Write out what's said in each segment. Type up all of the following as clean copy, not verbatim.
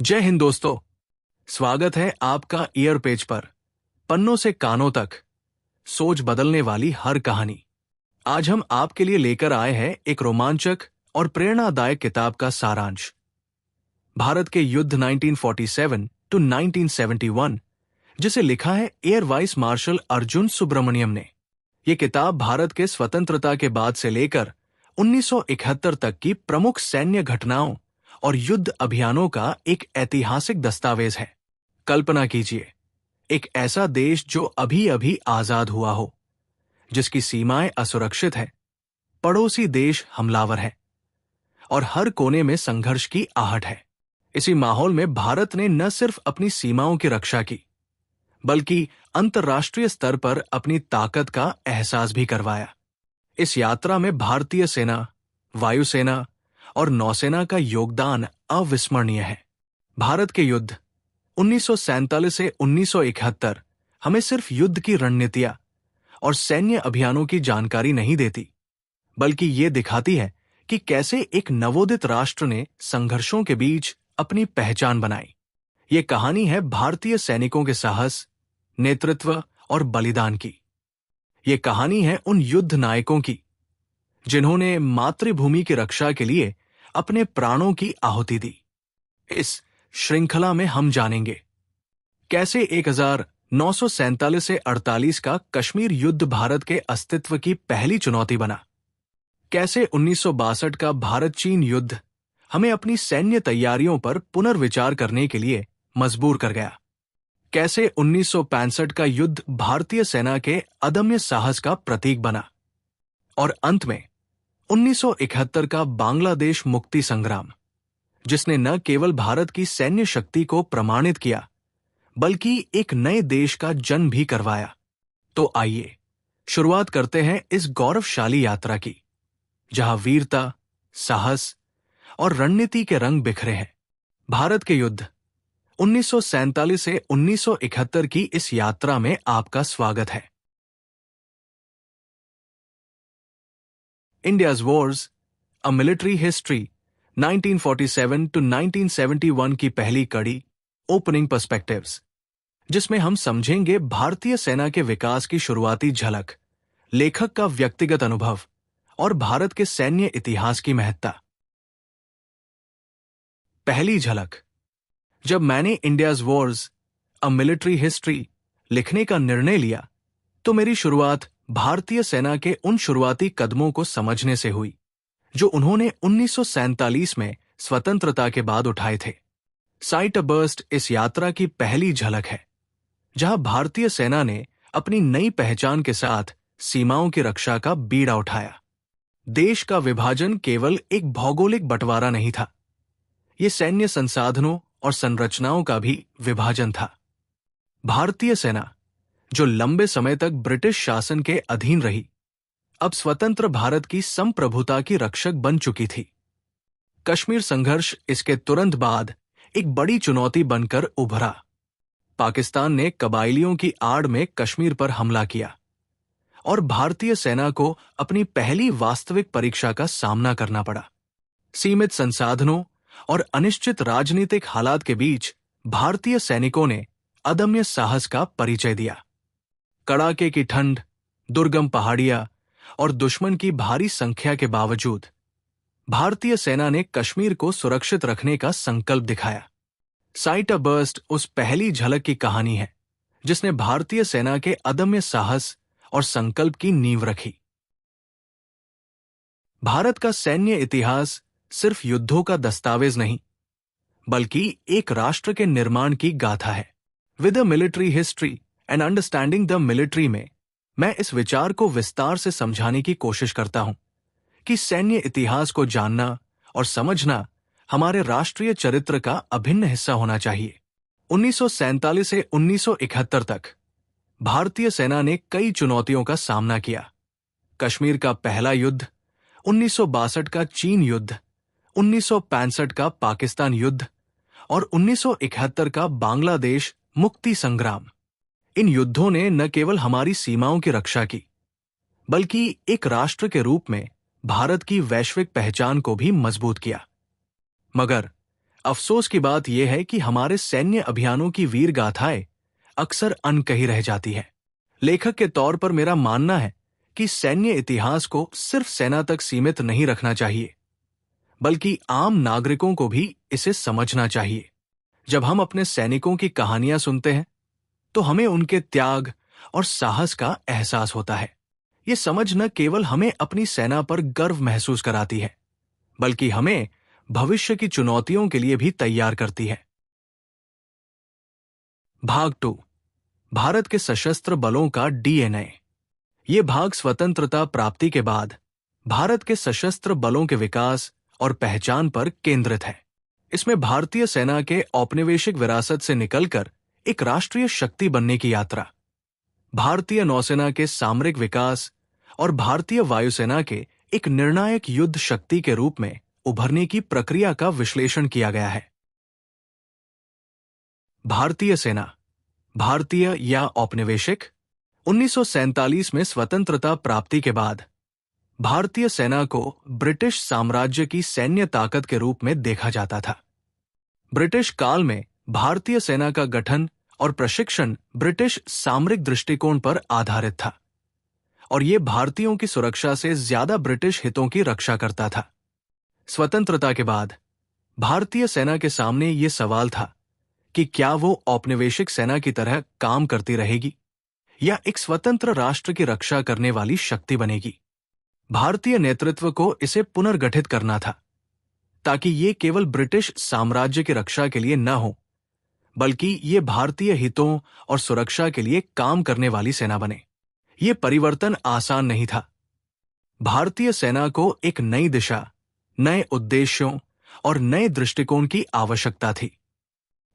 जय हिंद दोस्तों। स्वागत है आपका ईयर पेज पर। पन्नों से कानों तक, सोच बदलने वाली हर कहानी। आज हम आपके लिए लेकर आए हैं एक रोमांचक और प्रेरणादायक किताब का सारांश। भारत के युद्ध 1947 टू 1971, जिसे लिखा है air vice marshal Arjun Subramaniam ने। यह किताब भारत के स्वतंत्रता के बाद से लेकर 1971 तक की प्रमुख सैन्य घटनाओं और युद्ध अभियानों का एक ऐतिहासिक दस्तावेज है। कल्पना कीजिए, एक ऐसा देश जो अभी अभी आजाद हुआ हो, जिसकी सीमाएं असुरक्षित हैं, पड़ोसी देश हमलावर है और हर कोने में संघर्ष की आहट है। इसी माहौल में भारत ने न सिर्फ अपनी सीमाओं की रक्षा की, बल्कि अंतर्राष्ट्रीय स्तर पर अपनी ताकत का एहसास भी करवाया। इस यात्रा में भारतीय सेना, वायुसेना और नौसेना का योगदान अविस्मरणीय है। भारत के युद्ध 1947 से 1971 हमें सिर्फ युद्ध की रणनीतियां और सैन्य अभियानों की जानकारी नहीं देती, बल्कि ये दिखाती है कि कैसे एक नवोदित राष्ट्र ने संघर्षों के बीच अपनी पहचान बनाई। ये कहानी है भारतीय सैनिकों के साहस, नेतृत्व और बलिदान की। ये कहानी है उन युद्ध नायकों की जिन्होंने मातृभूमि की रक्षा के लिए अपने प्राणों की आहुति दी। इस श्रृंखला में हम जानेंगे कैसे 1947 से 48 का कश्मीर युद्ध भारत के अस्तित्व की पहली चुनौती बना, कैसे 1962 का भारत चीन युद्ध हमें अपनी सैन्य तैयारियों पर पुनर्विचार करने के लिए मजबूर कर गया, कैसे 1965 का युद्ध भारतीय सेना के अदम्य साहस का प्रतीक बना, और अंत में 1971 का बांग्लादेश मुक्ति संग्राम, जिसने न केवल भारत की सैन्य शक्ति को प्रमाणित किया, बल्कि एक नए देश का जन्म भी करवाया। तो आइए शुरुआत करते हैं इस गौरवशाली यात्रा की, जहां वीरता, साहस और रणनीति के रंग बिखरे हैं। भारत के युद्ध 1947 से 1971 की इस यात्रा में आपका स्वागत है। India's Wars, A Military History 1947 to 1971 की पहली कड़ी, ओपनिंग पर्सपेक्टिव्स, जिसमें हम समझेंगे भारतीय सेना के विकास की शुरुआती झलक, लेखक का व्यक्तिगत अनुभव और भारत के सैन्य इतिहास की महत्ता। पहली झलक। जब मैंने India's Wars, a military history लिखने का निर्णय लिया, तो मेरी शुरुआत भारतीय सेना के उन शुरुआती कदमों को समझने से हुई जो उन्होंने 1947 में स्वतंत्रता के बाद उठाए थे। साइट अ बर्स्ट इस यात्रा की पहली झलक है, जहां भारतीय सेना ने अपनी नई पहचान के साथ सीमाओं की रक्षा का बीड़ा उठाया। देश का विभाजन केवल एक भौगोलिक बंटवारा नहीं था, ये सैन्य संसाधनों और संरचनाओं का भी विभाजन था। भारतीय सेना, जो लंबे समय तक ब्रिटिश शासन के अधीन रही, अब स्वतंत्र भारत की संप्रभुता की रक्षक बन चुकी थी। कश्मीर संघर्ष इसके तुरंत बाद एक बड़ी चुनौती बनकर उभरा। पाकिस्तान ने कबाइलियों की आड़ में कश्मीर पर हमला किया और भारतीय सेना को अपनी पहली वास्तविक परीक्षा का सामना करना पड़ा। सीमित संसाधनों और अनिश्चित राजनीतिक हालात के बीच भारतीय सैनिकों ने अदम्य साहस का परिचय दिया। कड़ाके की ठंड, दुर्गम पहाड़ियां और दुश्मन की भारी संख्या के बावजूद भारतीय सेना ने कश्मीर को सुरक्षित रखने का संकल्प दिखाया। साइट अ बर्स्ट उस पहली झलक की कहानी है जिसने भारतीय सेना के अदम्य साहस और संकल्प की नींव रखी। भारत का सैन्य इतिहास सिर्फ युद्धों का दस्तावेज नहीं, बल्कि एक राष्ट्र के निर्माण की गाथा है। With a military history and understanding the military में मैं इस विचार को विस्तार से समझाने की कोशिश करता हूं कि सैन्य इतिहास को जानना और समझना हमारे राष्ट्रीय चरित्र का अभिन्न हिस्सा होना चाहिए। 1947 से 1971 तक भारतीय सेना ने कई चुनौतियों का सामना किया। कश्मीर का पहला युद्ध, 1962 का चीन युद्ध, 1965 का पाकिस्तान युद्ध और 1971 का बांग्लादेश मुक्ति संग्राम। इन युद्धों ने न केवल हमारी सीमाओं की रक्षा की, बल्कि एक राष्ट्र के रूप में भारत की वैश्विक पहचान को भी मजबूत किया। मगर अफसोस की बात यह है कि हमारे सैन्य अभियानों की वीर गाथाएं अक्सर अनकही रह जाती है। लेखक के तौर पर मेरा मानना है कि सैन्य इतिहास को सिर्फ सेना तक सीमित नहीं रखना चाहिए, बल्कि आम नागरिकों को भी इसे समझना चाहिए। जब हम अपने सैनिकों की कहानियां सुनते हैं तो हमें उनके त्याग और साहस का एहसास होता है। ये समझ न केवल हमें अपनी सेना पर गर्व महसूस कराती है, बल्कि हमें भविष्य की चुनौतियों के लिए भी तैयार करती है। भाग 2, भारत के सशस्त्र बलों का डीएनए। ये भाग स्वतंत्रता प्राप्ति के बाद भारत के सशस्त्र बलों के विकास और पहचान पर केंद्रित है। इसमें भारतीय सेना के औपनिवेशिक विरासत से निकलकर एक राष्ट्रीय शक्ति बनने की यात्रा, भारतीय नौसेना के सामरिक विकास और भारतीय वायुसेना के एक निर्णायक युद्ध शक्ति के रूप में उभरने की प्रक्रिया का विश्लेषण किया गया है। भारतीय सेना, भारतीय या औपनिवेशिक। 1947 में स्वतंत्रता प्राप्ति के बाद भारतीय सेना को ब्रिटिश साम्राज्य की सैन्य ताकत के रूप में देखा जाता था। ब्रिटिश काल में भारतीय सेना का गठन और प्रशिक्षण ब्रिटिश सामरिक दृष्टिकोण पर आधारित था, और यह भारतीयों की सुरक्षा से ज्यादा ब्रिटिश हितों की रक्षा करता था। स्वतंत्रता के बाद भारतीय सेना के सामने यह सवाल था कि क्या वो औपनिवेशिक सेना की तरह काम करती रहेगी या एक स्वतंत्र राष्ट्र की रक्षा करने वाली शक्ति बनेगी। भारतीय नेतृत्व को इसे पुनर्गठित करना था, ताकि ये केवल ब्रिटिश साम्राज्य की रक्षा के लिए न हो, बल्कि ये भारतीय हितों और सुरक्षा के लिए काम करने वाली सेना बने। ये परिवर्तन आसान नहीं था। भारतीय सेना को एक नई दिशा, नए उद्देश्यों और नए दृष्टिकोण की आवश्यकता थी।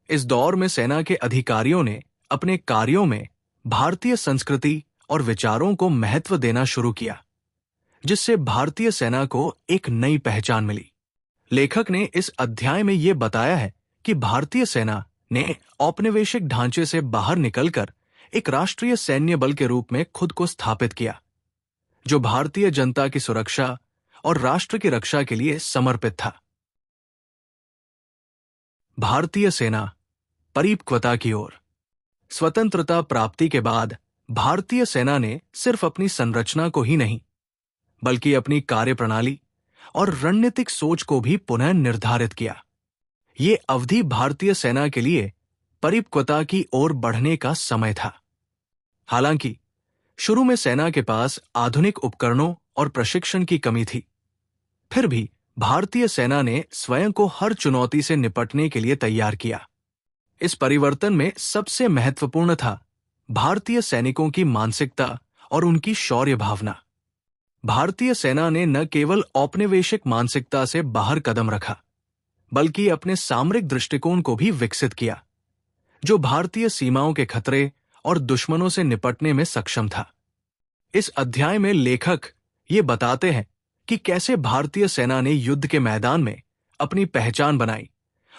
इस दौर में सेना के अधिकारियों ने अपने कार्यों में भारतीय संस्कृति और विचारों को महत्व देना शुरू किया, जिससे भारतीय सेना को एक नई पहचान मिली। लेखक ने इस अध्याय में यह बताया है कि भारतीय सेना ने औपनिवेशिक ढांचे से बाहर निकलकर एक राष्ट्रीय सैन्य बल के रूप में खुद को स्थापित किया, जो भारतीय जनता की सुरक्षा और राष्ट्र की रक्षा के लिए समर्पित था। भारतीय सेना परिपक्वता की ओर। स्वतंत्रता प्राप्ति के बाद भारतीय सेना ने सिर्फ अपनी संरचना को ही नहीं, बल्कि अपनी कार्यप्रणाली और रणनीतिक सोच को भी पुनः निर्धारित किया। ये अवधि भारतीय सेना के लिए परिपक्वता की ओर बढ़ने का समय था। हालांकि शुरू में सेना के पास आधुनिक उपकरणों और प्रशिक्षण की कमी थी, फिर भी भारतीय सेना ने स्वयं को हर चुनौती से निपटने के लिए तैयार किया। इस परिवर्तन में सबसे महत्वपूर्ण था भारतीय सैनिकों की मानसिकता और उनकी शौर्य भावना। भारतीय सेना ने न केवल औपनिवेशिक मानसिकता से बाहर कदम रखा, बल्कि अपने सामरिक दृष्टिकोण को भी विकसित किया, जो भारतीय सीमाओं के खतरे और दुश्मनों से निपटने में सक्षम था। इस अध्याय में लेखक ये बताते हैं कि कैसे भारतीय सेना ने युद्ध के मैदान में अपनी पहचान बनाई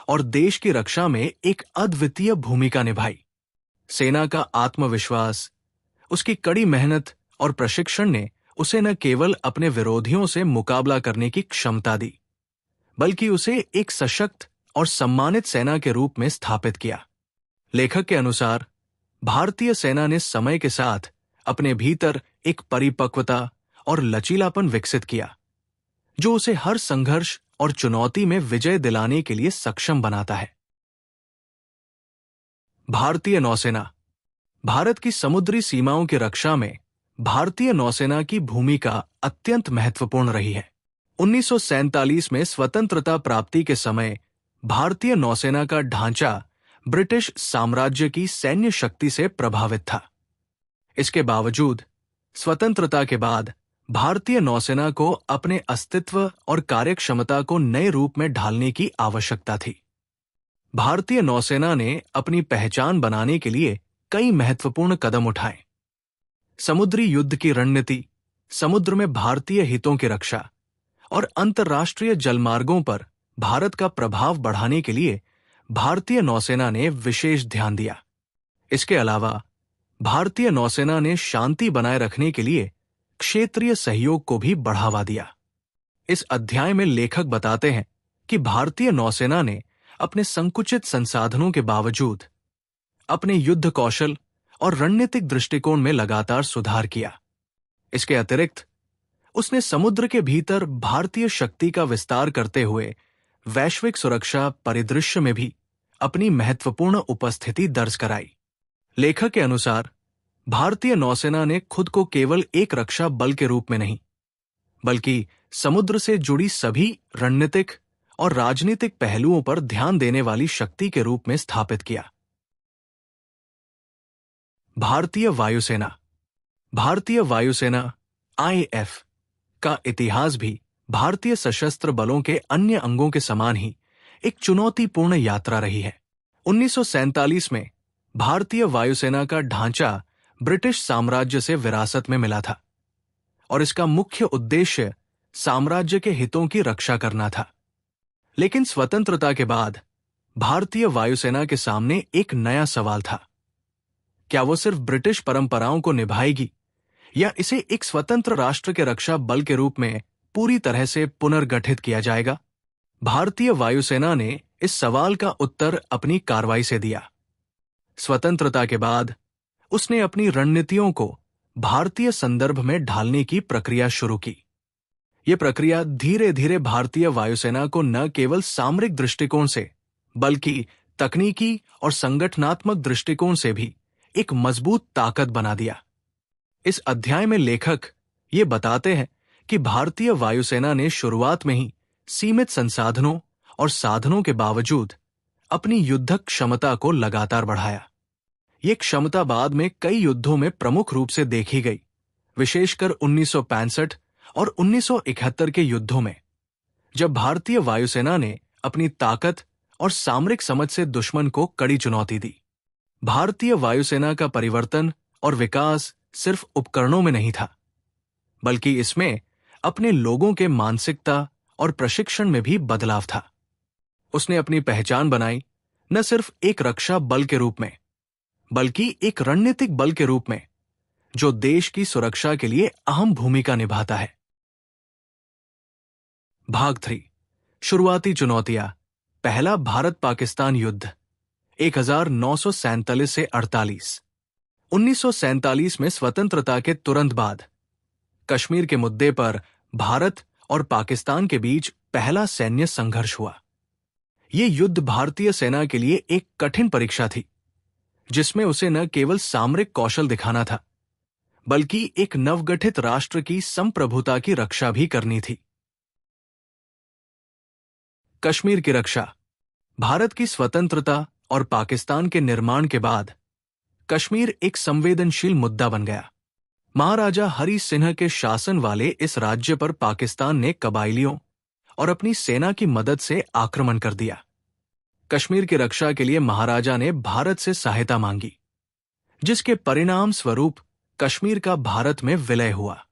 और देश की रक्षा में एक अद्वितीय भूमिका निभाई। सेना का आत्मविश्वास, उसकी कड़ी मेहनत और प्रशिक्षण ने उसे न केवल अपने विरोधियों से मुकाबला करने की क्षमता दी, बल्कि उसे एक सशक्त और सम्मानित सेना के रूप में स्थापित किया। लेखक के अनुसार भारतीय सेना ने समय के साथ अपने भीतर एक परिपक्वता और लचीलापन विकसित किया, जो उसे हर संघर्ष और चुनौती में विजय दिलाने के लिए सक्षम बनाता है। भारतीय नौसेना। भारत की समुद्री सीमाओं की रक्षा में भारतीय नौसेना की भूमिका अत्यंत महत्वपूर्ण रही है। 1947 में स्वतंत्रता प्राप्ति के समय भारतीय नौसेना का ढांचा ब्रिटिश साम्राज्य की सैन्य शक्ति से प्रभावित था। इसके बावजूद स्वतंत्रता के बाद भारतीय नौसेना को अपने अस्तित्व और कार्यक्षमता को नए रूप में ढालने की आवश्यकता थी। भारतीय नौसेना ने अपनी पहचान बनाने के लिए कई महत्वपूर्ण कदम उठाए। समुद्री युद्ध की रणनीति, समुद्र में भारतीय हितों की रक्षा और अंतर्राष्ट्रीय जलमार्गों पर भारत का प्रभाव बढ़ाने के लिए भारतीय नौसेना ने विशेष ध्यान दिया। इसके अलावा भारतीय नौसेना ने शांति बनाए रखने के लिए क्षेत्रीय सहयोग को भी बढ़ावा दिया। इस अध्याय में लेखक बताते हैं कि भारतीय नौसेना ने अपने संकुचित संसाधनों के बावजूद अपने युद्ध कौशल और रणनीतिक दृष्टिकोण में लगातार सुधार किया। इसके अतिरिक्त उसने समुद्र के भीतर भारतीय शक्ति का विस्तार करते हुए वैश्विक सुरक्षा परिदृश्य में भी अपनी महत्वपूर्ण उपस्थिति दर्ज कराई। लेखक के अनुसार भारतीय नौसेना ने खुद को केवल एक रक्षा बल के रूप में नहीं, बल्कि समुद्र से जुड़ी सभी रणनीतिक और राजनीतिक पहलुओं पर ध्यान देने वाली शक्ति के रूप में स्थापित किया। भारतीय वायुसेना। भारतीय वायुसेना IAF का इतिहास भी भारतीय सशस्त्र बलों के अन्य अंगों के समान ही एक चुनौतीपूर्ण यात्रा रही है। 1947 में भारतीय वायुसेना का ढांचा ब्रिटिश साम्राज्य से विरासत में मिला था और इसका मुख्य उद्देश्य साम्राज्य के हितों की रक्षा करना था। लेकिन स्वतंत्रता के बाद भारतीय वायुसेना के सामने एक नया सवाल था। क्या वो सिर्फ ब्रिटिश परंपराओं को निभाएगी या इसे एक स्वतंत्र राष्ट्र के रक्षा बल के रूप में पूरी तरह से पुनर्गठित किया जाएगा? भारतीय वायुसेना ने इस सवाल का उत्तर अपनी कार्रवाई से दिया। स्वतंत्रता के बाद उसने अपनी रणनीतियों को भारतीय संदर्भ में ढालने की प्रक्रिया शुरू की। यह प्रक्रिया धीरे धीरे भारतीय वायुसेना को न केवल सामरिक दृष्टिकोण से बल्कि तकनीकी और संगठनात्मक दृष्टिकोण से भी एक मजबूत ताकत बना दिया। इस अध्याय में लेखक ये बताते हैं कि भारतीय वायुसेना ने शुरुआत में ही सीमित संसाधनों और साधनों के बावजूद अपनी युद्धक क्षमता को लगातार बढ़ाया। ये क्षमता बाद में कई युद्धों में प्रमुख रूप से देखी गई, विशेषकर 1965 और 1971 के युद्धों में, जब भारतीय वायुसेना ने अपनी ताकत और सामरिक समझ से दुश्मन को कड़ी चुनौती दी। भारतीय वायुसेना का परिवर्तन और विकास सिर्फ उपकरणों में नहीं था, बल्कि इसमें अपने लोगों के मानसिकता और प्रशिक्षण में भी बदलाव था। उसने अपनी पहचान बनाई न सिर्फ एक रक्षा बल के रूप में, बल्कि एक रणनीतिक बल के रूप में जो देश की सुरक्षा के लिए अहम भूमिका निभाता है। भाग 3। शुरुआती चुनौतियां। पहला भारत पाकिस्तान युद्ध 1947 से 48। 1947 में स्वतंत्रता के तुरंत बाद कश्मीर के मुद्दे पर भारत और पाकिस्तान के बीच पहला सैन्य संघर्ष हुआ। यह युद्ध भारतीय सेना के लिए एक कठिन परीक्षा थी, जिसमें उसे न केवल सामरिक कौशल दिखाना था, बल्कि एक नवगठित राष्ट्र की संप्रभुता की रक्षा भी करनी थी। कश्मीर की रक्षा। भारत की स्वतंत्रता और पाकिस्तान के निर्माण के बाद कश्मीर एक संवेदनशील मुद्दा बन गया। महाराजा हरि सिंह के शासन वाले इस राज्य पर पाकिस्तान ने कबायलियों और अपनी सेना की मदद से आक्रमण कर दिया। कश्मीर की रक्षा के लिए महाराजा ने भारत से सहायता मांगी, जिसके परिणाम स्वरूप कश्मीर का भारत में विलय हुआ।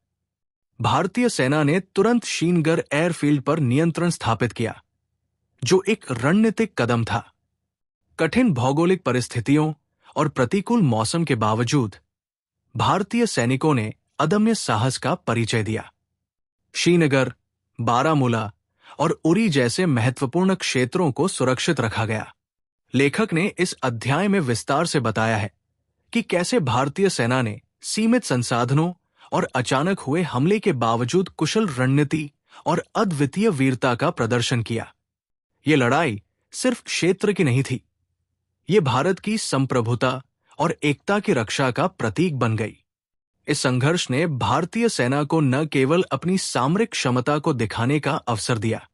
भारतीय सेना ने तुरंत शीनगर एयरफील्ड पर नियंत्रण स्थापित किया, जो एक रणनीतिक कदम था। कठिन भौगोलिक परिस्थितियों और प्रतिकूल मौसम के बावजूद भारतीय सैनिकों ने अदम्य साहस का परिचय दिया। श्रीनगर, बारामूला और उरी जैसे महत्वपूर्ण क्षेत्रों को सुरक्षित रखा गया। लेखक ने इस अध्याय में विस्तार से बताया है कि कैसे भारतीय सेना ने सीमित संसाधनों और अचानक हुए हमले के बावजूद कुशल रणनीति और अद्वितीय वीरता का प्रदर्शन किया। ये लड़ाई सिर्फ क्षेत्र की नहीं थी, ये भारत की संप्रभुता और एकता की रक्षा का प्रतीक बन गई। इस संघर्ष ने भारतीय सेना को न केवल अपनी सामरिक क्षमता को दिखाने का अवसर दिया,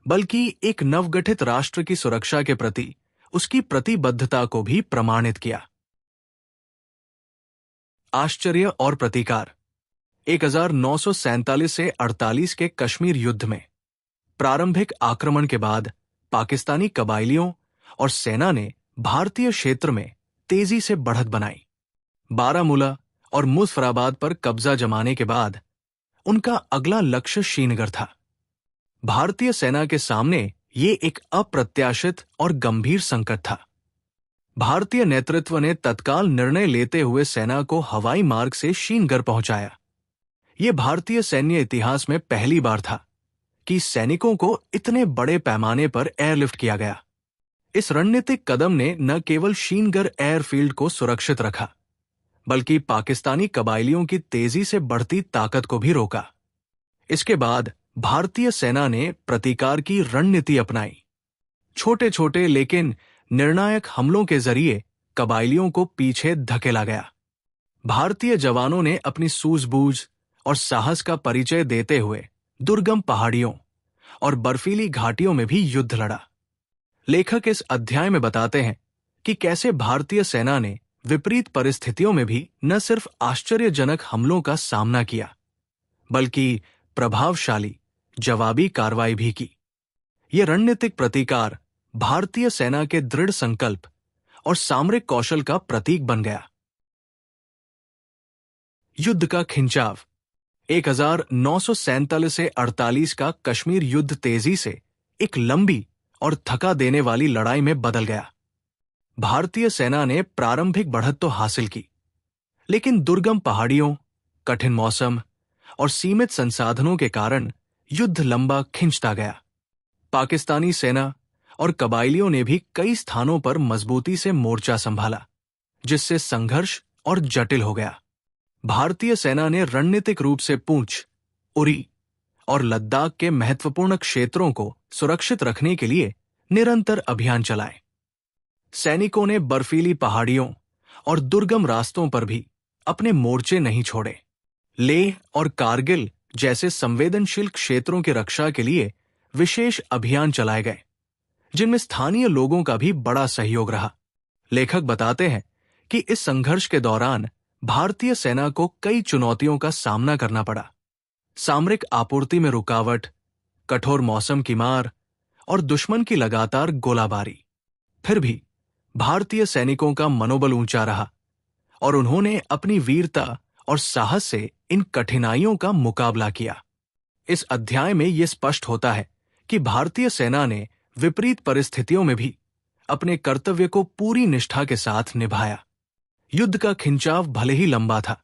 बल्कि एक नवगठित राष्ट्र की सुरक्षा के प्रति उसकी प्रतिबद्धता को भी प्रमाणित किया। आश्चर्य और प्रतिकार। 1947 से 48 के कश्मीर युद्ध में प्रारंभिक आक्रमण के बाद पाकिस्तानी कबायलियों और सेना ने भारतीय क्षेत्र में तेजी से बढ़त बनाई। बारामूला और मुजफ्फराबाद पर कब्जा जमाने के बाद उनका अगला लक्ष्य श्रीनगर था। भारतीय सेना के सामने ये एक अप्रत्याशित और गंभीर संकट था। भारतीय नेतृत्व ने तत्काल निर्णय लेते हुए सेना को हवाई मार्ग से श्रीनगर पहुंचाया। यह भारतीय सैन्य इतिहास में पहली बार था कि सैनिकों को इतने बड़े पैमाने पर एयरलिफ्ट किया गया। इस रणनीतिक कदम ने न केवल श्रीनगर एयरफील्ड को सुरक्षित रखा, बल्कि पाकिस्तानी कबायलियों की तेजी से बढ़ती ताकत को भी रोका। इसके बाद भारतीय सेना ने प्रतीकार की रणनीति अपनाई। छोटे छोटे लेकिन निर्णायक हमलों के जरिए कबायलियों को पीछे धकेला गया। भारतीय जवानों ने अपनी सूझबूझ और साहस का परिचय देते हुए दुर्गम पहाड़ियों और बर्फीली घाटियों में भी युद्ध लड़ा। लेखक इस अध्याय में बताते हैं कि कैसे भारतीय सेना ने विपरीत परिस्थितियों में भी न सिर्फ आश्चर्यजनक हमलों का सामना किया, बल्कि प्रभावशाली जवाबी कार्रवाई भी की। यह रणनीतिक प्रतीकार भारतीय सेना के दृढ़ संकल्प और सामरिक कौशल का प्रतीक बन गया। युद्ध का खिंचाव 1947 से 48 का कश्मीर युद्ध तेजी से एक लंबी और थका देने वाली लड़ाई में बदल गया। भारतीय सेना ने प्रारंभिक बढ़त तो हासिल की, लेकिन दुर्गम पहाड़ियों, कठिन मौसम और सीमित संसाधनों के कारण युद्ध लंबा खिंचता गया। पाकिस्तानी सेना और कबायलियों ने भी कई स्थानों पर मजबूती से मोर्चा संभाला, जिससे संघर्ष और जटिल हो गया। भारतीय सेना ने रणनीतिक रूप से पूंछ, उरी और लद्दाख के महत्वपूर्ण क्षेत्रों को सुरक्षित रखने के लिए निरंतर अभियान चलाए। सैनिकों ने बर्फीली पहाड़ियों और दुर्गम रास्तों पर भी अपने मोर्चे नहीं छोड़े। लेह और कारगिल जैसे संवेदनशील क्षेत्रों की रक्षा के लिए विशेष अभियान चलाए गए, जिनमें स्थानीय लोगों का भी बड़ा सहयोग रहा। लेखक बताते हैं कि इस संघर्ष के दौरान भारतीय सेना को कई चुनौतियों का सामना करना पड़ा। सामरिक आपूर्ति में रुकावट, कठोर मौसम की मार और दुश्मन की लगातार गोलाबारी। फिर भी भारतीय सैनिकों का मनोबल ऊंचा रहा और उन्होंने अपनी वीरता और साहस से इन कठिनाइयों का मुकाबला किया। इस अध्याय में यह स्पष्ट होता है कि भारतीय सेना ने विपरीत परिस्थितियों में भी अपने कर्तव्य को पूरी निष्ठा के साथ निभाया। युद्ध का खिंचाव भले ही लंबा था,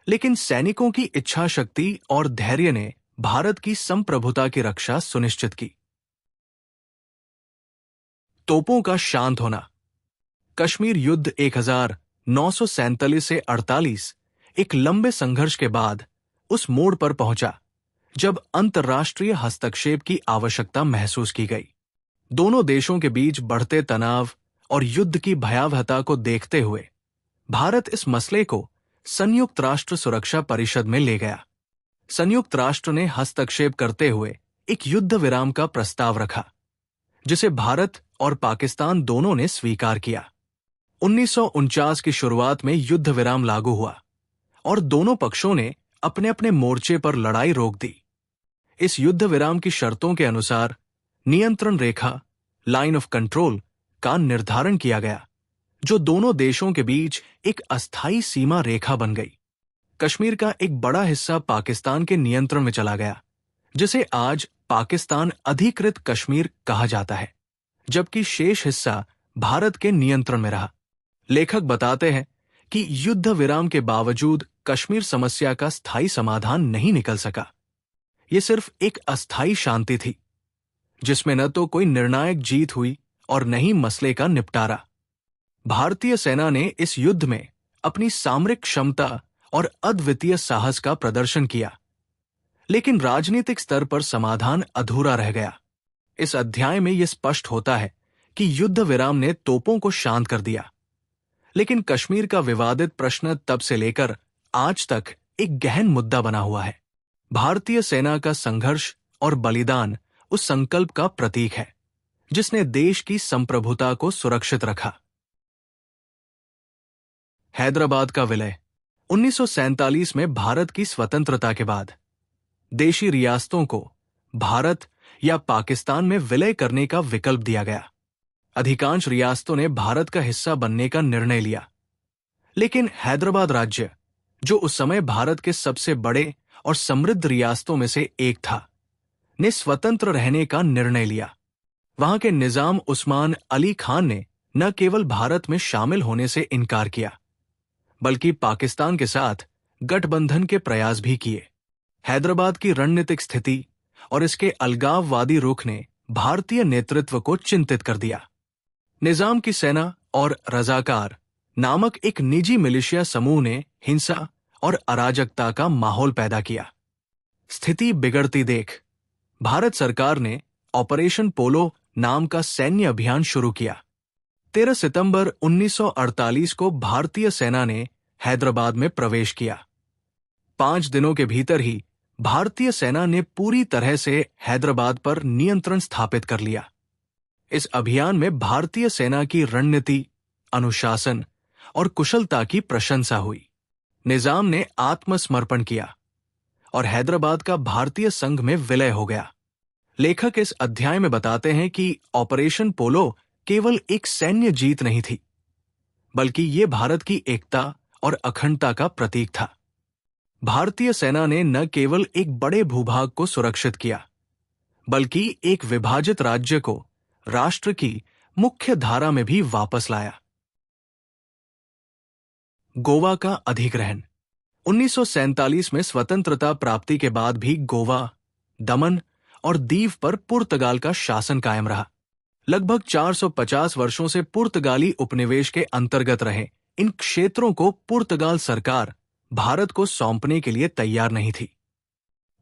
लेकिन सैनिकों की इच्छा शक्ति और धैर्य ने भारत की संप्रभुता की रक्षा सुनिश्चित की। तोपों का शांत होना। कश्मीर युद्ध 1947 से 48 एक लंबे संघर्ष के बाद उस मोड़ पर पहुंचा जब अंतर्राष्ट्रीय हस्तक्षेप की आवश्यकता महसूस की गई। दोनों देशों के बीच बढ़ते तनाव और युद्ध की भयावहता को देखते हुए भारत इस मसले को संयुक्त राष्ट्र सुरक्षा परिषद में ले गया। संयुक्त राष्ट्र ने हस्तक्षेप करते हुए एक युद्ध विराम का प्रस्ताव रखा, जिसे भारत और पाकिस्तान दोनों ने स्वीकार किया। 1949 की शुरुआत में युद्ध विराम लागू हुआ और दोनों पक्षों ने अपने अपने मोर्चे पर लड़ाई रोक दी। इस युद्ध विराम की शर्तों के अनुसार नियंत्रण रेखा, लाइन ऑफ कंट्रोल का निर्धारण किया गया, जो दोनों देशों के बीच एक अस्थायी सीमा रेखा बन गई। कश्मीर का एक बड़ा हिस्सा पाकिस्तान के नियंत्रण में चला गया, जिसे आज पाकिस्तान अधिकृत कश्मीर कहा जाता है, जबकि शेष हिस्सा भारत के नियंत्रण में रहा। लेखक बताते हैं कि युद्ध विराम के बावजूद कश्मीर समस्या का स्थायी समाधान नहीं निकल सका। यह सिर्फ एक अस्थायी शांति थी, जिसमें न तो कोई निर्णायक जीत हुई और न ही मसले का निपटारा। भारतीय सेना ने इस युद्ध में अपनी सामरिक क्षमता और अद्वितीय साहस का प्रदर्शन किया, लेकिन राजनीतिक स्तर पर समाधान अधूरा रह गया। इस अध्याय में यह स्पष्ट होता है कि युद्ध विराम ने तोपों को शांत कर दिया, लेकिन कश्मीर का विवादित प्रश्न तब से लेकर आज तक एक गहन मुद्दा बना हुआ है। भारतीय सेना का संघर्ष और बलिदान उस संकल्प का प्रतीक है, जिसने देश की संप्रभुता को सुरक्षित रखा। हैदराबाद का विलय। 1947 में भारत की स्वतंत्रता के बाद देशी रियासतों को भारत या पाकिस्तान में विलय करने का विकल्प दिया गया। अधिकांश रियासतों ने भारत का हिस्सा बनने का निर्णय लिया, लेकिन हैदराबाद राज्य, जो उस समय भारत के सबसे बड़े और समृद्ध रियासतों में से एक था, ने स्वतंत्र रहने का निर्णय लिया। वहां के निजाम उस्मान अली खान ने न केवल भारत में शामिल होने से इनकार किया, बल्कि पाकिस्तान के साथ गठबंधन के प्रयास भी किए। हैदराबाद की रणनीतिक स्थिति और इसके अलगाववादी रुख ने भारतीय नेतृत्व को चिंतित कर दिया। निजाम की सेना और रजाकार नामक एक निजी मिलिशिया समूह ने हिंसा और अराजकता का माहौल पैदा किया। स्थिति बिगड़ती देख भारत सरकार ने ऑपरेशन पोलो नाम का सैन्य अभियान शुरू किया। 13 सितंबर 1948 को भारतीय सेना ने हैदराबाद में प्रवेश किया। 5 दिनों के भीतर ही भारतीय सेना ने पूरी तरह से हैदराबाद पर नियंत्रण स्थापित कर लिया। इस अभियान में भारतीय सेना की रणनीति, अनुशासन और कुशलता की प्रशंसा हुई। निजाम ने आत्मसमर्पण किया और हैदराबाद का भारतीय संघ में विलय हो गया। लेखक इस अध्याय में बताते हैं कि ऑपरेशन पोलो केवल एक सैन्य जीत नहीं थी, बल्कि ये भारत की एकता और अखंडता का प्रतीक था। भारतीय सेना ने न केवल एक बड़े भूभाग को सुरक्षित किया, बल्कि एक विभाजित राज्य को राष्ट्र की मुख्य धारा में भी वापस लाया। गोवा का अधिग्रहण। 1947 में स्वतंत्रता प्राप्ति के बाद भी गोवा, दमन और दीव पर पुर्तगाल का शासन कायम रहा। लगभग 450 वर्षों से पुर्तगाली उपनिवेश के अंतर्गत रहे इन क्षेत्रों को पुर्तगाल सरकार भारत को सौंपने के लिए तैयार नहीं थी।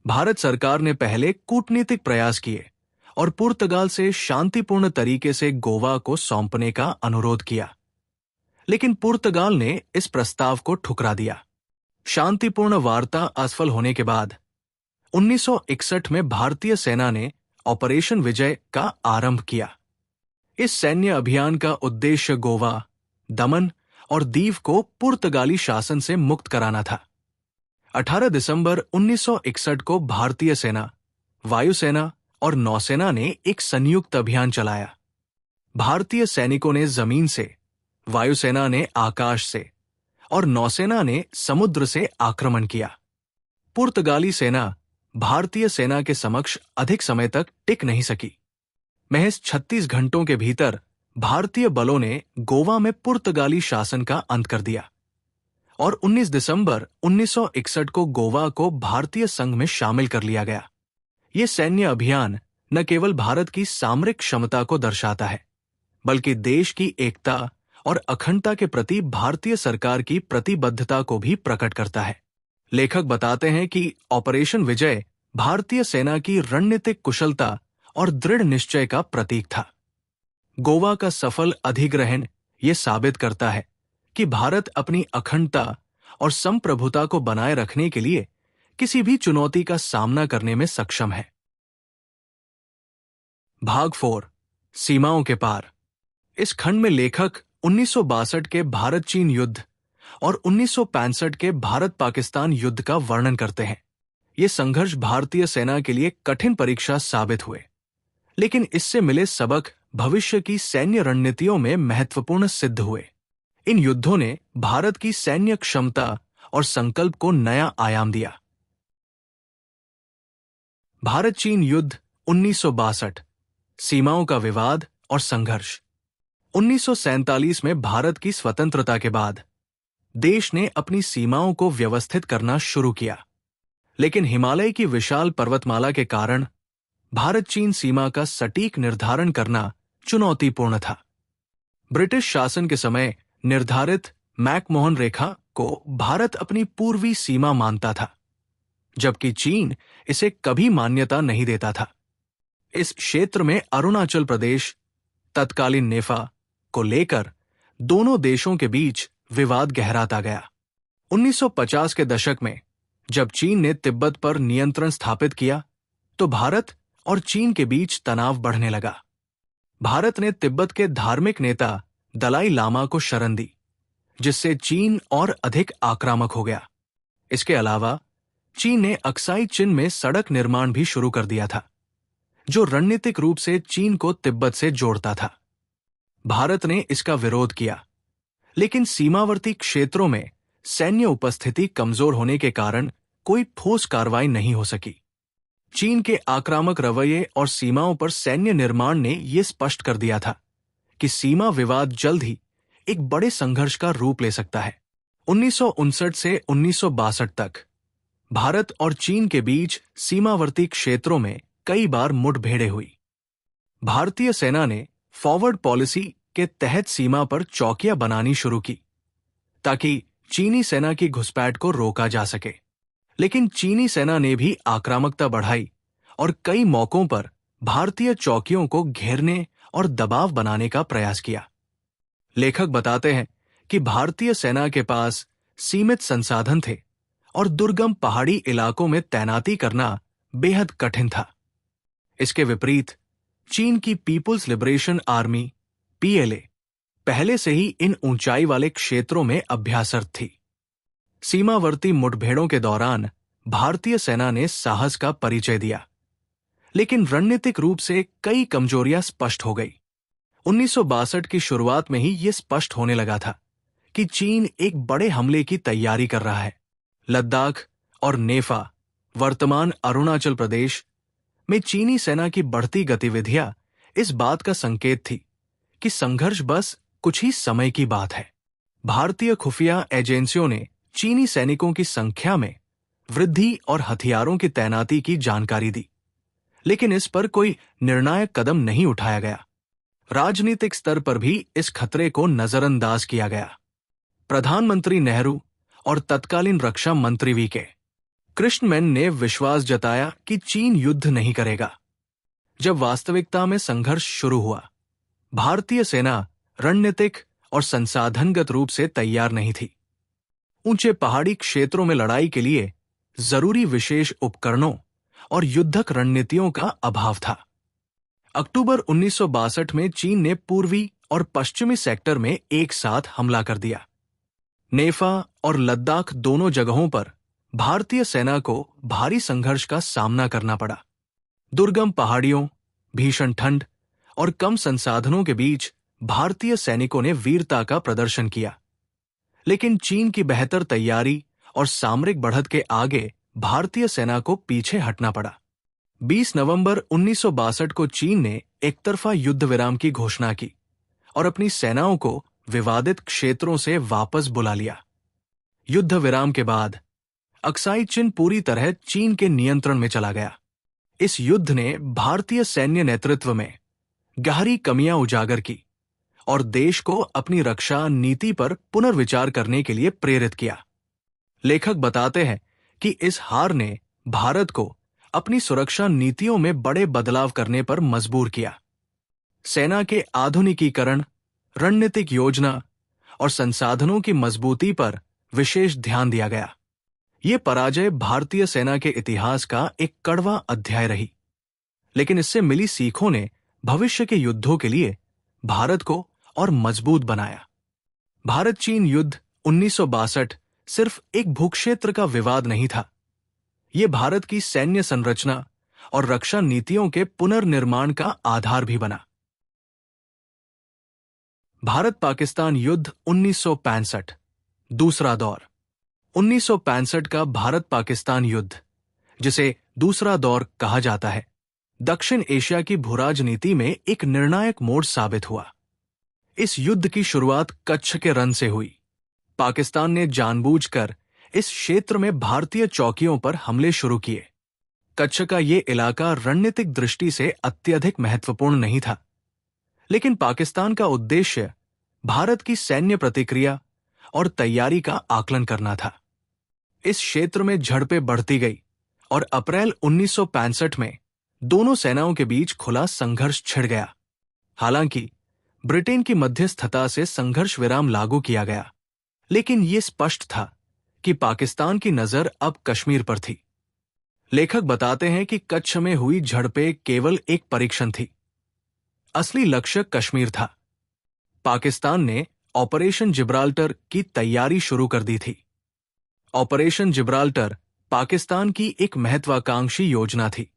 भारत सरकार ने पहले कूटनीतिक प्रयास किए और पुर्तगाल से शांतिपूर्ण तरीके से गोवा को सौंपने का अनुरोध किया, लेकिन पुर्तगाल ने इस प्रस्ताव को ठुकरा दिया। शांतिपूर्ण वार्ता असफल होने के बाद 1961 में भारतीय सेना ने ऑपरेशन विजय का आरंभ किया। इस सैन्य अभियान का उद्देश्य गोवा, दमन और दीव को पुर्तगाली शासन से मुक्त कराना था। 18 दिसंबर 1961 को भारतीय सेना, वायुसेना और नौसेना ने एक संयुक्त अभियान चलाया। भारतीय सैनिकों ने जमीन से, वायुसेना ने आकाश से और नौसेना ने समुद्र से आक्रमण किया। पुर्तगाली सेना भारतीय सेना के समक्ष अधिक समय तक टिक नहीं सकी। महज 36 घंटों के भीतर भारतीय बलों ने गोवा में पुर्तगाली शासन का अंत कर दिया और 19 दिसंबर 1961 को गोवा को भारतीय संघ में शामिल कर लिया गया। ये सैन्य अभियान न केवल भारत की सामरिक क्षमता को दर्शाता है, बल्कि देश की एकता और अखंडता के प्रति भारतीय सरकार की प्रतिबद्धता को भी प्रकट करता है। लेखक बताते हैं कि ऑपरेशन विजय भारतीय सेना की रणनीतिक कुशलता और दृढ़ निश्चय का प्रतीक था। गोवा का सफल अधिग्रहण ये साबित करता है कि भारत अपनी अखंडता और संप्रभुता को बनाए रखने के लिए किसी भी चुनौती का सामना करने में सक्षम है। भाग 4, सीमाओं के पार। इस खंड में लेखक 1962 के भारत चीन युद्ध और 1965 के भारत पाकिस्तान युद्ध का वर्णन करते हैं। ये संघर्ष भारतीय सेना के लिए कठिन परीक्षा साबित हुए, लेकिन इससे मिले सबक भविष्य की सैन्य रणनीतियों में महत्वपूर्ण सिद्ध हुए। इन युद्धों ने भारत की सैन्य क्षमता और संकल्प को नया आयाम दिया। भारत चीन युद्ध 1962, सीमाओं का विवाद और संघर्ष। 1947 में भारत की स्वतंत्रता के बाद देश ने अपनी सीमाओं को व्यवस्थित करना शुरू किया, लेकिन हिमालय की विशाल पर्वतमाला के कारण भारत चीन सीमा का सटीक निर्धारण करना चुनौतीपूर्ण था। ब्रिटिश शासन के समय निर्धारित मैकमोहन रेखा को भारत अपनी पूर्वी सीमा मानता था, जबकि चीन इसे कभी मान्यता नहीं देता था। इस क्षेत्र में अरुणाचल प्रदेश, तत्कालीन नेफा को लेकर दोनों देशों के बीच विवाद गहराता गया। 1950 के दशक में जब चीन ने तिब्बत पर नियंत्रण स्थापित किया, तो भारत और चीन के बीच तनाव बढ़ने लगा। भारत ने तिब्बत के धार्मिक नेता दलाई लामा को शरण दी, जिससे चीन और अधिक आक्रामक हो गया। इसके अलावा चीन ने अक्साई चिन में सड़क निर्माण भी शुरू कर दिया था, जो रणनीतिक रूप से चीन को तिब्बत से जोड़ता था। भारत ने इसका विरोध किया, लेकिन सीमावर्ती क्षेत्रों में सैन्य उपस्थिति कमजोर होने के कारण कोई ठोस कार्रवाई नहीं हो सकी। चीन के आक्रामक रवैये और सीमाओं पर सैन्य निर्माण ने यह स्पष्ट कर दिया था कि सीमा विवाद जल्द ही एक बड़े संघर्ष का रूप ले सकता है। 1959 से 1962 तक भारत और चीन के बीच सीमावर्ती क्षेत्रों में कई बार मुठभेड़ें हुई। भारतीय सेना ने फॉरवर्ड पॉलिसी के तहत सीमा पर चौकियां बनानी शुरू की ताकि चीनी सेना की घुसपैठ को रोका जा सके। लेकिन चीनी सेना ने भी आक्रामकता बढ़ाई और कई मौकों पर भारतीय चौकियों को घेरने और दबाव बनाने का प्रयास किया। लेखक बताते हैं कि भारतीय सेना के पास सीमित संसाधन थे और दुर्गम पहाड़ी इलाकों में तैनाती करना बेहद कठिन था। इसके विपरीत चीन की पीपुल्स लिबरेशन आर्मी पीएलए पहले से ही इन ऊंचाई वाले क्षेत्रों में अभ्यासरत थी। सीमावर्ती मुठभेड़ों के दौरान भारतीय सेना ने साहस का परिचय दिया, लेकिन रणनीतिक रूप से कई कमजोरियां स्पष्ट हो गई। 1962 की शुरुआत में ही यह स्पष्ट होने लगा था कि चीन एक बड़े हमले की तैयारी कर रहा है। लद्दाख और नेफा, वर्तमान अरुणाचल प्रदेश में चीनी सेना की बढ़ती गतिविधियां इस बात का संकेत थी कि संघर्ष बस कुछ ही समय की बात है। भारतीय खुफिया एजेंसियों ने चीनी सैनिकों की संख्या में वृद्धि और हथियारों की तैनाती की जानकारी दी, लेकिन इस पर कोई निर्णायक कदम नहीं उठाया गया। राजनीतिक स्तर पर भी इस खतरे को नजरअंदाज किया गया। प्रधानमंत्री नेहरू और तत्कालीन रक्षा मंत्री वी.के. कृष्णमेन ने विश्वास जताया कि चीन युद्ध नहीं करेगा। जब वास्तविकता में संघर्ष शुरू हुआ, भारतीय सेना रणनीतिक और संसाधनगत रूप से तैयार नहीं थी। ऊंचे पहाड़ी क्षेत्रों में लड़ाई के लिए जरूरी विशेष उपकरणों और युद्धक रणनीतियों का अभाव था। अक्टूबर 1962 में चीन ने पूर्वी और पश्चिमी सेक्टर में एक साथ हमला कर दिया। नेफा और लद्दाख दोनों जगहों पर भारतीय सेना को भारी संघर्ष का सामना करना पड़ा। दुर्गम पहाड़ियों, भीषण ठंड और कम संसाधनों के बीच भारतीय सैनिकों ने वीरता का प्रदर्शन किया, लेकिन चीन की बेहतर तैयारी और सामरिक बढ़त के आगे भारतीय सेना को पीछे हटना पड़ा। 20 नवंबर 1962 को चीन ने एकतरफा युद्ध विराम की घोषणा की और अपनी सेनाओं को विवादित क्षेत्रों से वापस बुला लिया। युद्ध विराम के बाद अक्साई चिन पूरी तरह चीन के नियंत्रण में चला गया। इस युद्ध ने भारतीय सैन्य नेतृत्व में गहरी कमियां उजागर की और देश को अपनी रक्षा नीति पर पुनर्विचार करने के लिए प्रेरित किया। लेखक बताते हैं कि इस हार ने भारत को अपनी सुरक्षा नीतियों में बड़े बदलाव करने पर मजबूर किया। सेना के आधुनिकीकरण, रणनीतिक योजना और संसाधनों की मजबूती पर विशेष ध्यान दिया गया। ये पराजय भारतीय सेना के इतिहास का एक कड़वा अध्याय रही, लेकिन इससे मिली सीखों ने भविष्य के युद्धों के लिए भारत को और मजबूत बनाया। भारत चीन युद्ध 1962 सिर्फ एक भूक्षेत्र का विवाद नहीं था, ये भारत की सैन्य संरचना और रक्षा नीतियों के पुनर्निर्माण का आधार भी बना। भारत पाकिस्तान युद्ध 1965, दूसरा दौर। 1965 का भारत पाकिस्तान युद्ध, जिसे दूसरा दौर कहा जाता है, दक्षिण एशिया की भूराजनीति में एक निर्णायक मोड़ साबित हुआ। इस युद्ध की शुरुआत कच्छ के रण से हुई। पाकिस्तान ने जानबूझकर इस क्षेत्र में भारतीय चौकियों पर हमले शुरू किए। कच्छ का ये इलाका रणनीतिक दृष्टि से अत्यधिक महत्वपूर्ण नहीं था, लेकिन पाकिस्तान का उद्देश्य भारत की सैन्य प्रतिक्रिया और तैयारी का आकलन करना था। इस क्षेत्र में झड़पें बढ़ती गई और अप्रैल 1965 में दोनों सेनाओं के बीच खुला संघर्ष छिड़ गया। हालांकि ब्रिटेन की मध्यस्थता से संघर्ष विराम लागू किया गया, लेकिन यह स्पष्ट था कि पाकिस्तान की नजर अब कश्मीर पर थी। लेखक बताते हैं कि कच्छ में हुई झड़पें केवल एक परीक्षण थी। असली लक्ष्य कश्मीर था। पाकिस्तान ने ऑपरेशन जिब्राल्टर की तैयारी शुरू कर दी थी। ऑपरेशन जिब्राल्टर पाकिस्तान की एक महत्वाकांक्षी योजना थी,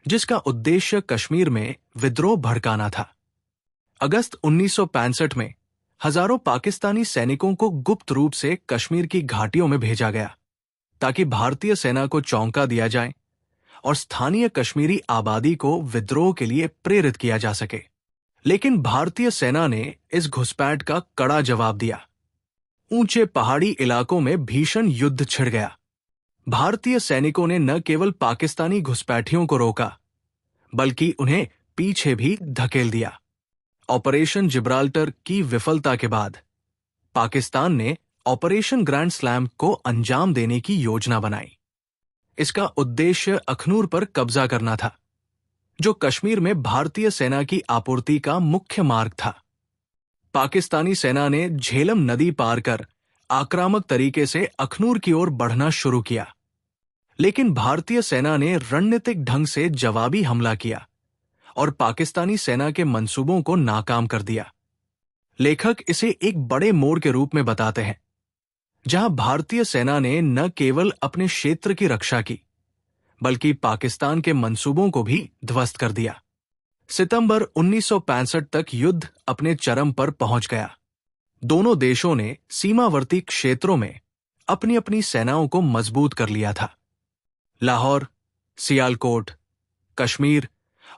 जिसका उद्देश्य कश्मीर में विद्रोह भड़काना था। अगस्त 1965 में हजारों पाकिस्तानी सैनिकों को गुप्त रूप से कश्मीर की घाटियों में भेजा गया, ताकि भारतीय सेना को चौंका दिया जाए और स्थानीय कश्मीरी आबादी को विद्रोह के लिए प्रेरित किया जा सके। लेकिन भारतीय सेना ने इस घुसपैठ का कड़ा जवाब दिया। ऊंचे पहाड़ी इलाकों में भीषण युद्ध छिड़ गया। भारतीय सैनिकों ने न केवल पाकिस्तानी घुसपैठियों को रोका, बल्कि उन्हें पीछे भी धकेल दिया। ऑपरेशन जिब्राल्टर की विफलता के बाद पाकिस्तान ने ऑपरेशन ग्रैंड स्लैम को अंजाम देने की योजना बनाई। इसका उद्देश्य अखनूर पर कब्जा करना था, जो कश्मीर में भारतीय सेना की आपूर्ति का मुख्य मार्ग था। पाकिस्तानी सेना ने झेलम नदी पार कर आक्रामक तरीके से अखनूर की ओर बढ़ना शुरू किया, लेकिन भारतीय सेना ने रणनीतिक ढंग से जवाबी हमला किया और पाकिस्तानी सेना के मंसूबों को नाकाम कर दिया। लेखक इसे एक बड़े मोड़ के रूप में बताते हैं, जहां भारतीय सेना ने न केवल अपने क्षेत्र की रक्षा की, बल्कि पाकिस्तान के मंसूबों को भी ध्वस्त कर दिया। सितंबर 1965 तक युद्ध अपने चरम पर पहुंच गया। दोनों देशों ने सीमावर्ती क्षेत्रों में अपनी अपनी सेनाओं को मजबूत कर लिया था। लाहौर, सियालकोट, कश्मीर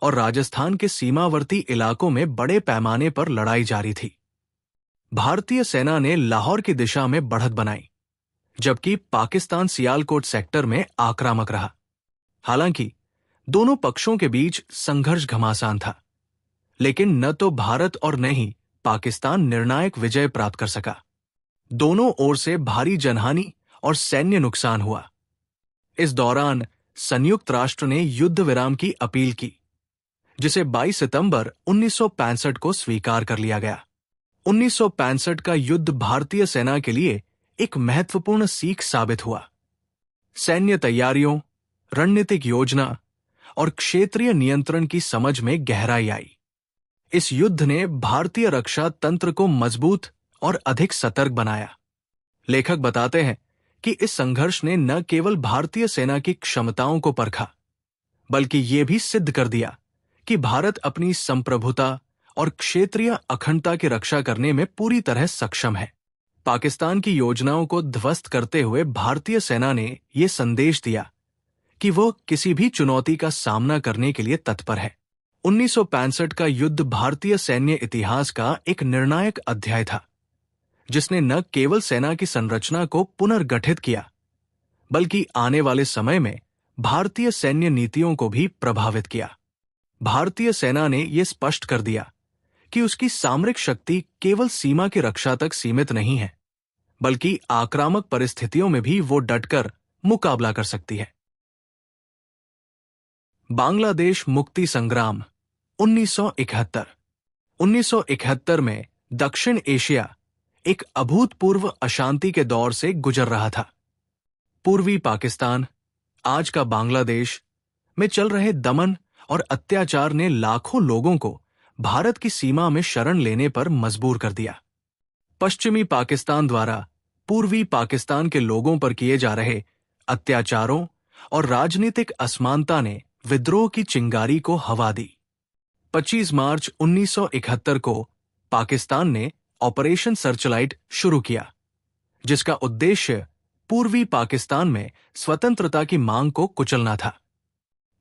और राजस्थान के सीमावर्ती इलाकों में बड़े पैमाने पर लड़ाई जारी थी। भारतीय सेना ने लाहौर की दिशा में बढ़त बनाई, जबकि पाकिस्तान सियालकोट सेक्टर में आक्रामक रहा। हालांकि दोनों पक्षों के बीच संघर्ष घमासान था, लेकिन न तो भारत और न ही पाकिस्तान निर्णायक विजय प्राप्त कर सका। दोनों ओर से भारी जनहानि और सैन्य नुकसान हुआ। इस दौरान संयुक्त राष्ट्र ने युद्ध विराम की अपील की, जिसे 22 सितंबर 1965 को स्वीकार कर लिया गया। 1965 का युद्ध भारतीय सेना के लिए एक महत्वपूर्ण सीख साबित हुआ। सैन्य तैयारियों, रणनीतिक योजना और क्षेत्रीय नियंत्रण की समझ में गहराई आई। इस युद्ध ने भारतीय रक्षा तंत्र को मजबूत और अधिक सतर्क बनाया। लेखक बताते हैं कि इस संघर्ष ने न केवल भारतीय सेना की क्षमताओं को परखा, बल्कि ये भी सिद्ध कर दिया कि भारत अपनी संप्रभुता और क्षेत्रीय अखंडता की रक्षा करने में पूरी तरह सक्षम है। पाकिस्तान की योजनाओं को ध्वस्त करते हुए भारतीय सेना ने यह संदेश दिया कि वो किसी भी चुनौती का सामना करने के लिए तत्पर है। 1965 का युद्ध भारतीय सैन्य इतिहास का एक निर्णायक अध्याय था, जिसने न केवल सेना की संरचना को पुनर्गठित किया, बल्कि आने वाले समय में भारतीय सैन्य नीतियों को भी प्रभावित किया। भारतीय सेना ने यह स्पष्ट कर दिया कि उसकी सामरिक शक्ति केवल सीमा की रक्षा तक सीमित नहीं है, बल्कि आक्रामक परिस्थितियों में भी वो डटकर मुकाबला कर सकती है। बांग्लादेश मुक्ति संग्राम 1971। 1971 में दक्षिण एशिया एक अभूतपूर्व अशांति के दौर से गुजर रहा था। पूर्वी पाकिस्तान, आज का बांग्लादेश, में चल रहे दमन और अत्याचार ने लाखों लोगों को भारत की सीमा में शरण लेने पर मजबूर कर दिया। पश्चिमी पाकिस्तान द्वारा पूर्वी पाकिस्तान के लोगों पर किए जा रहे अत्याचारों और राजनीतिक असमानता ने विद्रोह की चिंगारी को हवा दी। 25 मार्च 1971 को पाकिस्तान ने ऑपरेशन सर्चलाइट शुरू किया, जिसका उद्देश्य पूर्वी पाकिस्तान में स्वतंत्रता की मांग को कुचलना था।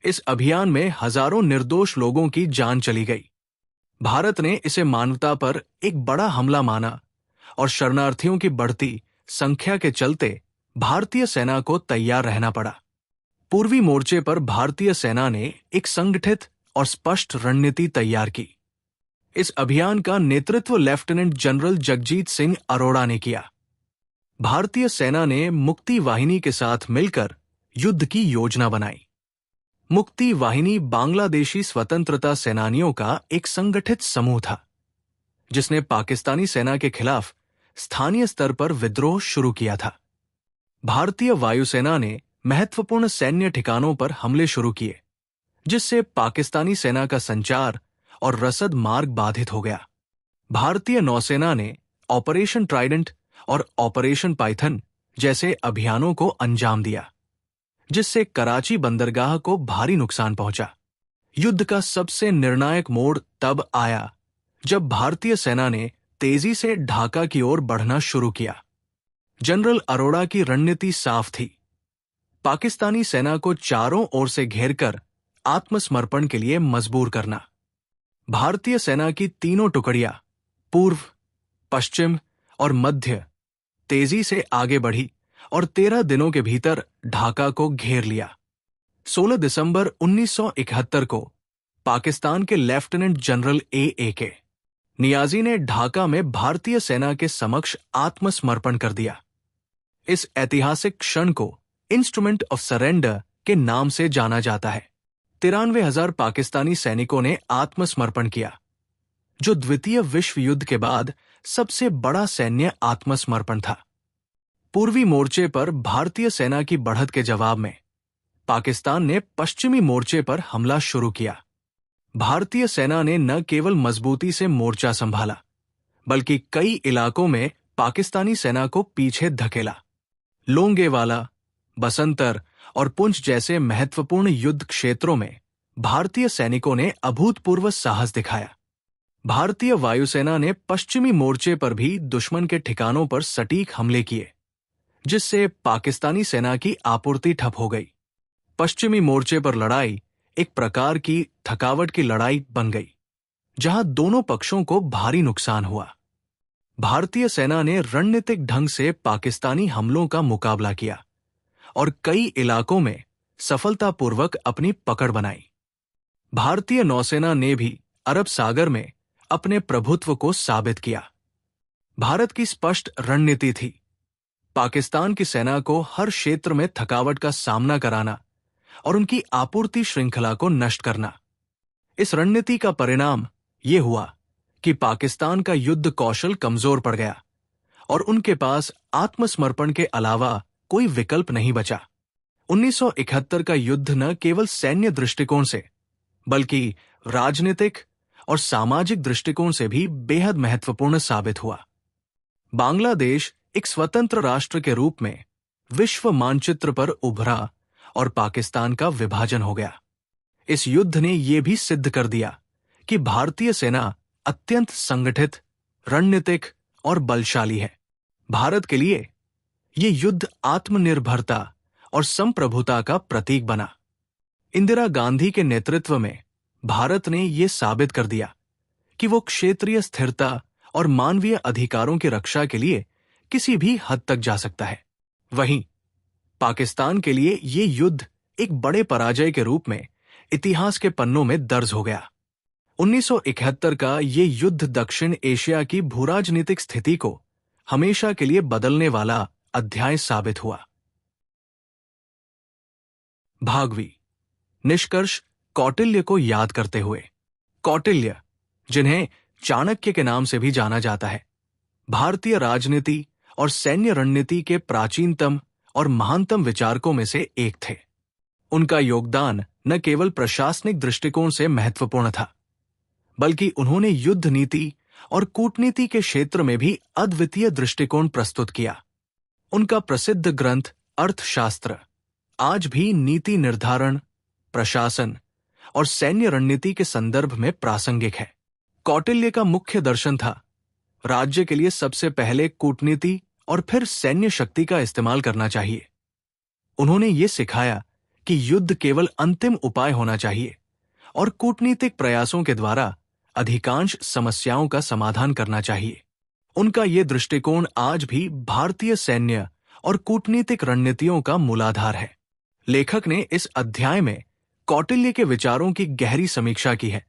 इस अभियान में हजारों निर्दोष लोगों की जान चली गई। भारत ने इसे मानवता पर एक बड़ा हमला माना और शरणार्थियों की बढ़ती संख्या के चलते भारतीय सेना को तैयार रहना पड़ा। पूर्वी मोर्चे पर भारतीय सेना ने एक संगठित और स्पष्ट रणनीति तैयार की। इस अभियान का नेतृत्व लेफ्टिनेंट जनरल जगजीत सिंह अरोड़ा ने किया। भारतीय सेना ने मुक्ति वाहिनी के साथ मिलकर युद्ध की योजना बनाई। मुक्ति वाहिनी बांग्लादेशी स्वतंत्रता सेनानियों का एक संगठित समूह था, जिसने पाकिस्तानी सेना के खिलाफ स्थानीय स्तर पर विद्रोह शुरू किया था। भारतीय वायुसेना ने महत्वपूर्ण सैन्य ठिकानों पर हमले शुरू किए, जिससे पाकिस्तानी सेना का संचार और रसद मार्ग बाधित हो गया। भारतीय नौसेना ने ऑपरेशन ट्राइडेंट और ऑपरेशन पाइथन जैसे अभियानों को अंजाम दिया, जिससे कराची बंदरगाह को भारी नुकसान पहुंचा। युद्ध का सबसे निर्णायक मोड़ तब आया जब भारतीय सेना ने तेजी से ढाका की ओर बढ़ना शुरू किया। जनरल अरोड़ा की रणनीति साफ थी, पाकिस्तानी सेना को चारों ओर से घेरकर आत्मसमर्पण के लिए मजबूर करना। भारतीय सेना की तीनों टुकड़ियां पूर्व, पश्चिम और मध्य तेजी से आगे बढ़ी और 13 दिनों के भीतर ढाका को घेर लिया। 16 दिसंबर 1971 को पाकिस्तान के लेफ्टिनेंट जनरल ए के नियाजी ने ढाका में भारतीय सेना के समक्ष आत्मसमर्पण कर दिया। इस ऐतिहासिक क्षण को इंस्ट्रूमेंट ऑफ सरेंडर के नाम से जाना जाता है। 93,000 पाकिस्तानी सैनिकों ने आत्मसमर्पण किया, जो द्वितीय विश्व युद्ध के बाद सबसे बड़ा सैन्य आत्मसमर्पण था। पूर्वी मोर्चे पर भारतीय सेना की बढ़त के जवाब में पाकिस्तान ने पश्चिमी मोर्चे पर हमला शुरू किया। भारतीय सेना ने न केवल मजबूती से मोर्चा संभाला, बल्कि कई इलाकों में पाकिस्तानी सेना को पीछे धकेला। लोंगेवाला, बसंतर और पुंछ जैसे महत्वपूर्ण युद्ध क्षेत्रों में भारतीय सैनिकों ने अभूतपूर्व साहस दिखाया। भारतीय वायुसेना ने पश्चिमी मोर्चे पर भी दुश्मन के ठिकानों पर सटीक हमले किए, जिससे पाकिस्तानी सेना की आपूर्ति ठप हो गई। पश्चिमी मोर्चे पर लड़ाई एक प्रकार की थकावट की लड़ाई बन गई, जहां दोनों पक्षों को भारी नुकसान हुआ। भारतीय सेना ने रणनीतिक ढंग से पाकिस्तानी हमलों का मुकाबला किया और कई इलाकों में सफलतापूर्वक अपनी पकड़ बनाई। भारतीय नौसेना ने भी अरब सागर में अपने प्रभुत्व को साबित किया। भारत की स्पष्ट रणनीति थी, पाकिस्तान की सेना को हर क्षेत्र में थकावट का सामना कराना और उनकी आपूर्ति श्रृंखला को नष्ट करना। इस रणनीति का परिणाम यह हुआ कि पाकिस्तान का युद्ध कौशल कमजोर पड़ गया और उनके पास आत्मसमर्पण के अलावा कोई विकल्प नहीं बचा। 1971 का युद्ध न केवल सैन्य दृष्टिकोण से, बल्कि राजनीतिक और सामाजिक दृष्टिकोण से भी बेहद महत्वपूर्ण साबित हुआ। बांग्लादेश एक स्वतंत्र राष्ट्र के रूप में विश्व मानचित्र पर उभरा और पाकिस्तान का विभाजन हो गया। इस युद्ध ने यह भी सिद्ध कर दिया कि भारतीय सेना अत्यंत संगठित, रणनीतिक और बलशाली है। भारत के लिए यह युद्ध आत्मनिर्भरता और संप्रभुता का प्रतीक बना। इंदिरा गांधी के नेतृत्व में भारत ने यह साबित कर दिया कि वो क्षेत्रीय स्थिरता और मानवीय अधिकारों की रक्षा के लिए किसी भी हद तक जा सकता है। वहीं पाकिस्तान के लिए यह युद्ध एक बड़े पराजय के रूप में इतिहास के पन्नों में दर्ज हो गया। 1971 का यह युद्ध दक्षिण एशिया की भूराजनीतिक स्थिति को हमेशा के लिए बदलने वाला अध्याय साबित हुआ। भागवी निष्कर्ष कौटिल्य को याद करते हुए। कौटिल्य, जिन्हें चाणक्य के नाम से भी जाना जाता है, भारतीय राजनीति और सैन्य रणनीति के प्राचीनतम और महानतम विचारकों में से एक थे। उनका योगदान न केवल प्रशासनिक दृष्टिकोण से महत्वपूर्ण था, बल्कि उन्होंने युद्ध नीति और कूटनीति के क्षेत्र में भी अद्वितीय दृष्टिकोण प्रस्तुत किया। उनका प्रसिद्ध ग्रंथ अर्थशास्त्र आज भी नीति निर्धारण, प्रशासन और सैन्य रणनीति के संदर्भ में प्रासंगिक है। कौटिल्य का मुख्य दर्शन था राज्य के लिए सबसे पहले कूटनीति और फिर सैन्य शक्ति का इस्तेमाल करना चाहिए। उन्होंने ये सिखाया कि युद्ध केवल अंतिम उपाय होना चाहिए और कूटनीतिक प्रयासों के द्वारा अधिकांश समस्याओं का समाधान करना चाहिए। उनका ये दृष्टिकोण आज भी भारतीय सैन्य और कूटनीतिक रणनीतियों का मूलाधार है। लेखक ने इस अध्याय में कौटिल्य के विचारों की गहरी समीक्षा की है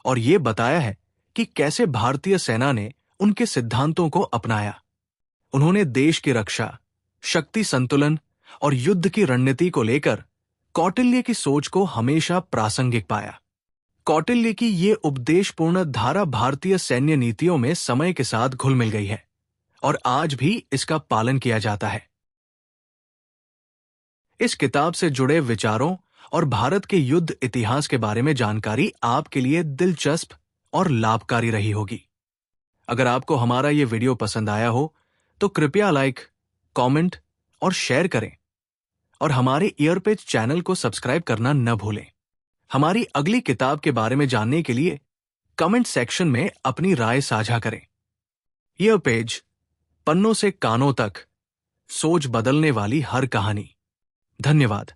और ये बताया है कि कैसे भारतीय सेना ने उनके सिद्धांतों को अपनाया। उन्होंने देश की रक्षा, शक्ति संतुलन और युद्ध की रणनीति को लेकर कौटिल्य की सोच को हमेशा प्रासंगिक पाया। कौटिल्य की ये उपदेशपूर्ण धारा भारतीय सैन्य नीतियों में समय के साथ घुल मिल गई है और आज भी इसका पालन किया जाता है। इस किताब से जुड़े विचारों और भारत के युद्ध इतिहास के बारे में जानकारी आपके लिए दिलचस्प और लाभकारी रही होगी। अगर आपको हमारा ये वीडियो पसंद आया हो तो कृपया लाइक, कमेंट और शेयर करें और हमारे ईयरपेज चैनल को सब्सक्राइब करना न भूलें। हमारी अगली किताब के बारे में जानने के लिए कमेंट सेक्शन में अपनी राय साझा करें। ईयरपेज, पन्नों से कानों तक, सोच बदलने वाली हर कहानी। धन्यवाद।